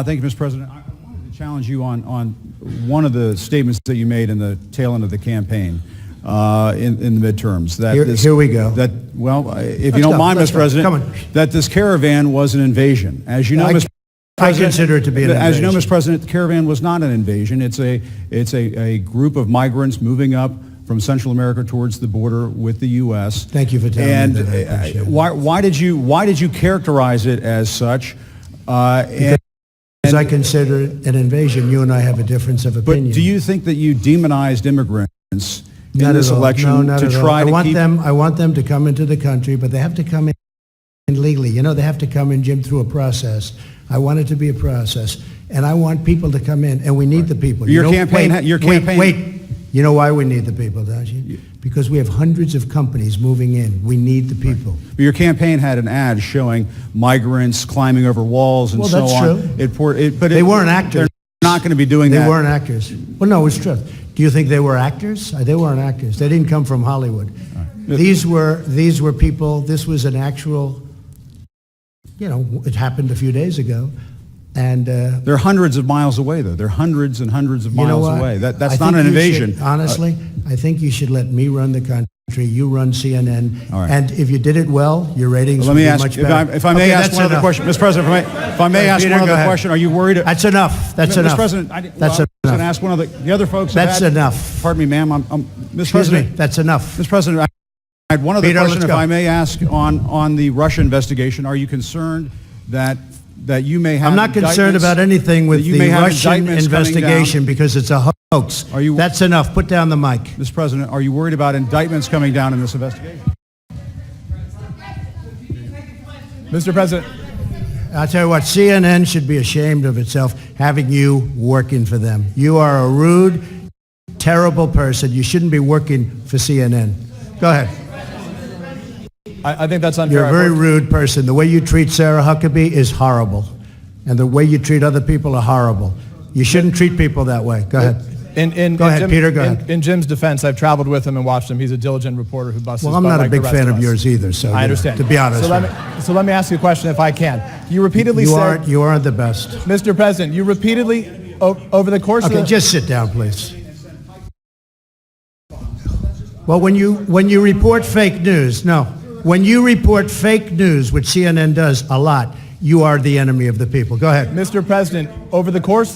Thank you, Mr. President. I wanted to challenge you on one of the statements that you made in the tail end of the campaign in the midterms. That here we go. That, well, if you don't mind, Mr. President, come on. that this caravan was an invasion. As you know, Mr. I consider it to be an invasion. As you know, Mr. President, the caravan was not an invasion. It's a group of migrants moving up from Central America towards the border with the U.S. Thank you for telling me that. I appreciate it. Why did you characterize it as such? Because I consider it an invasion. You and I have a difference of opinion. But do you think that you demonized immigrants in this election to try to keep... I want them to come into the country, but they have to come in legally. You know, they have to come in, Jim, through a process. I want it to be a process. And I want people to come in, and we need the people. Your campaign... Wait. You know why we need the people, don't you? Because we have hundreds of companies moving in. We need the people. But your campaign had an ad showing migrants climbing over walls and so on. Well, that's true. But they weren't actors. They're not going to be doing that. They weren't actors. Well, no, it's true. Do you think they were actors? They weren't actors. They didn't come from Hollywood. Right. These were people. This was an actual, you know, it happened a few days ago. And they're hundreds of miles away, though. They're hundreds and hundreds of miles away. That's not an invasion. Honestly, I think you should let me run the country. You run CNN. All right. And if you did it well, your ratings would be much better. If I may ask one other question, Mr. President, if I may ask one other question, are you worried? That's enough. That's enough. Mr. President, that's enough. I was going to ask one of the other folks. That's enough. Pardon me, ma'am. Mr. President, that's enough. Mr. President, I had one other question, if I may ask, on the Russia investigation. Are you concerned that you may have... I'm not concerned about anything with the Russian investigation because it's a hoax. That's enough. Put down the mic. Mr. President, are you worried about indictments coming down in this investigation? Mr. President. I'll tell you what, CNN should be ashamed of itself having you working for them. You are a rude, terrible person. You shouldn't be working for CNN. Go ahead. I think that's unfair. You're a very rude person. The way you treat Sarah Huckabee is horrible. And the way you treat other people are horrible. You shouldn't treat people that way. Go ahead. Go ahead, Peter, go ahead. In Jim's defense, I've traveled with him and watched him. He's a diligent reporter who busts his butt. Well, I'm not like a big fan of yours either, so I understand. To be honest. So let me ask you a question if I can. You repeatedly said... You aren't the best. Mr. President, you repeatedly, over the course of... Okay, just sit down, please. Well, when you report fake news, when you report fake news, which CNN does a lot, you are the enemy of the people. Go ahead. Mr. President, over the course